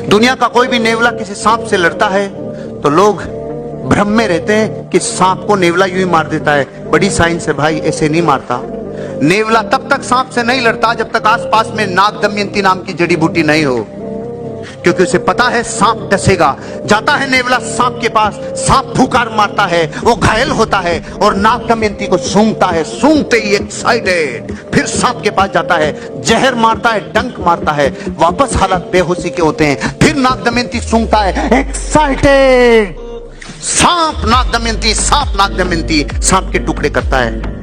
दुनिया का कोई भी नेवला किसी सांप से लड़ता है तो लोग भ्रम में रहते हैं कि सांप को नेवला यूं ही मार देता है। बड़ी साइंस है भाई, ऐसे नहीं मारता। नेवला तब तक सांप से नहीं लड़ता जब तक आसपास में नाग दमयंती नाम की जड़ी बूटी नहीं हो, क्योंकि उसे पता है सांप डसेगा। जाता है नेवला सांप के पास, सांप फुकार मारता है, वो घायल होता है और नाग दमयंती को सूंघता है। सूंघते ही एक्साइटेड फिर सांप के पास जाता है, जहर मारता है, डंक मारता है, वापस हालात बेहोशी के होते हैं। फिर नाग दमयंती सूंघता है, एक्साइटेड सांप नाग दमयंती, सांप नाग दमयंती, सांप के टुकड़े करता है।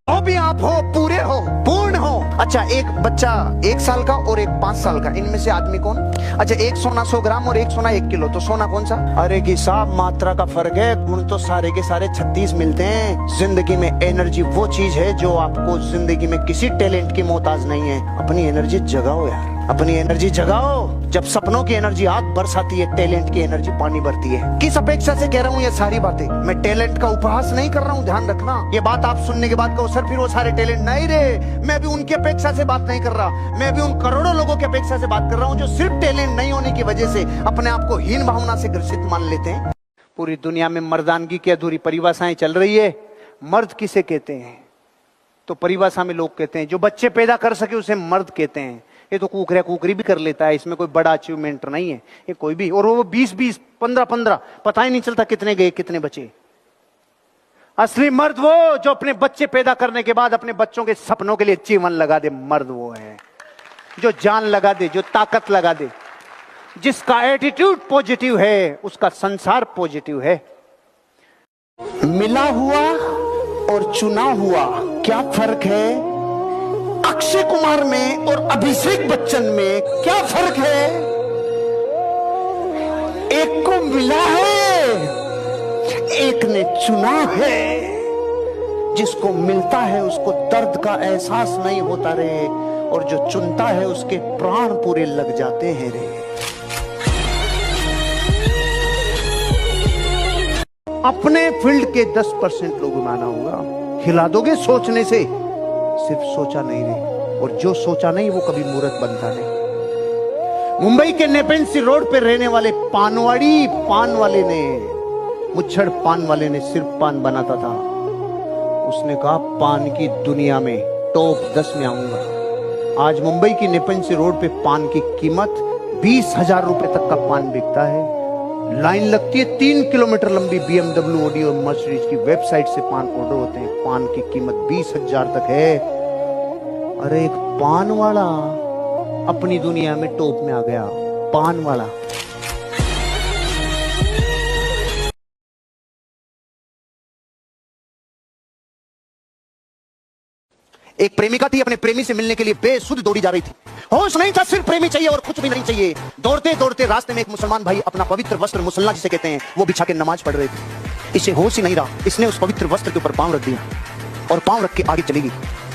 हो भी आप हो, पूरे हो, पूर्ण हो। अच्छा, एक बच्चा 1 साल का और एक 5 साल का, इनमें से आदमी कौन? अच्छा, एक सोना 100 ग्राम और एक सोना 1 किलो, तो सोना कौन सा? अरे की साहब, मात्रा का फर्क है, गुण तो सारे के सारे 36 मिलते हैं। जिंदगी में एनर्जी वो चीज है जो आपको जिंदगी में किसी टैलेंट की मोहताज नहीं है। अपनी एनर्जी जगाओ यार, अपनी एनर्जी जगाओ। जब सपनों की एनर्जी आग बरसाती है, टैलेंट की एनर्जी पानी भरती है। किस अपेक्षा से कह रहा हूँ ये सारी बातें? मैं टैलेंट का उपहास नहीं कर रहा हूँ, ध्यान रखना। ये बात आप सुनने के बाद कहो सर फिर वो सारे टैलेंट नहीं रे, मैं भी उनकी अपेक्षा से बात नहीं कर रहा। मैं भी उन करोड़ों लोगों की अपेक्षा से बात कर रहा हूँ जो सिर्फ टैलेंट नहीं होने की वजह से अपने आप को हीन भावना से ग्रसित मान लेते हैं। पूरी दुनिया में मर्दानगी की अधूरी परिभाषाएं चल रही है। मर्द किसे कहते हैं? तो परिभाषा में लोग कहते हैं जो बच्चे पैदा कर सके उसे मर्द कहते हैं। ये तो कुकरिया कुकरी भी कर लेता है, इसमें कोई बड़ा अचीवमेंट नहीं है ये कोई भी। और वो 20-20, 15-15, पता ही नहीं चलता कितने गए कितने बचे। असली मर्द वो जो अपने बच्चे पैदा करने के बाद अपने बच्चों के सपनों के लिए जीवन लगा दे। मर्द वो है जो जान लगा दे, जो ताकत लगा दे, जिसका एटीट्यूड पॉजिटिव है, उसका संसार पॉजिटिव है। मिला हुआ और चुना हुआ क्या फर्क है? अक्षय कुमार में और अभिषेक बच्चन में क्या फर्क है? एक को मिला है, एक ने चुना है। जिसको मिलता है उसको दर्द का एहसास नहीं होता रे, और जो चुनता है उसके प्राण पूरे लग जाते हैं रे। अपने फील्ड के 10% लोग माना होगा, हिला दोगे सोचने से। सिर्फ सोचा नहीं रे, और जो सोचा नहीं वो कभी मूर्ख बनता नहीं। मुंबई के नेपेंसी रोड पे रहने वाले पानवाड़ी पान वाले ने, मुच्छड़ पान वाले ने सिर्फ पान बनाता था। उसने कहा पान की दुनिया में टॉप 10 में आऊंगा। आज मुंबई की नेपेंसी रोड पे पान की कीमत 20,000 रुपए तक का पान बिकता है। लाइन लगती है 3 किलोमीटर लंबी। BMW, ऑडी और मर्सिडीज की वेबसाइट से पान ऑर्डर होते हैं। पान की कीमत 20,000 तक है। अरे एक पान वाला अपनी दुनिया में टॉप में आ गया। पान वाला। एक प्रेमिका थी, अपने प्रेमी से मिलने के लिए बेसुध दौड़ी जा रही थी। होश नहीं था, सिर्फ प्रेमी चाहिए और कुछ भी नहीं चाहिए। दौड़ते दौड़ते रास्ते में एक मुसलमान भाई अपना पवित्र वस्त्र, मुसल्ला जिसे कहते हैं, वो बिछा के नमाज पढ़ रहे थे। इसे होश ही नहीं रहा, इसने उस पवित्र वस्त्र के ऊपर पांव रख दिया और पांव रख के आगे चली गई।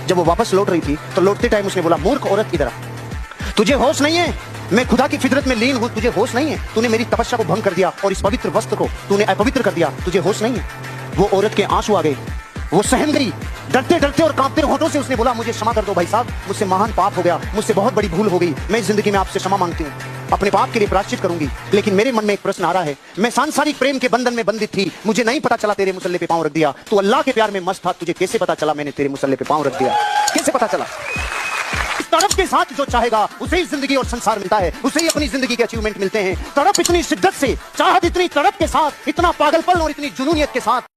जब वो वापस लौट रही थी तो लौटते टाइम उसने बोला, मूर्ख औरत इधर आ, तुझे होश नहीं है? मैं खुदा की फितरत में लीन हूं, तुझे होश नहीं है? तूने मेरी तपस्या को भंग कर दिया और इस पवित्र वस्त्र को तूने अपवित्र कर दिया, तुझे होश नहीं है? वो औरत के आंसू आ गए, वो सहम गई। डरते डरते और कांपते होठों से उसने बोला, मुझे क्षमा कर दो भाई साहब, मुझसे महान पाप हो गया, मुझसे बहुत बड़ी भूल हो गई। मैं जिंदगी में आपसे क्षमा मांगती हूँ, अपने पाप के लिए प्रायश्चित करूंगी। लेकिन मेरे मन में एक प्रश्न आ रहा है, मैं सांसारिक प्रेम के बंधन में बंधित थी, मुझे नहीं पता चला तेरे मुसल्ले पे पांव रख दिया। तू अल्लाह के प्यार में मस्त था, तुझे कैसे पता चला मैंने तेरे मुसल्ले पे पांव रख दिया? कैसे पता चला? तड़प के साथ जो चाहेगा उसे ही जिंदगी और संसार मिलता है, उसे ही अपनी जिंदगी के अचीवमेंट मिलते हैं। तड़प इतनी शिद्दत से, चाहत इतनी तड़प के साथ, इतना पागलपन और इतनी जुनूनियत के साथ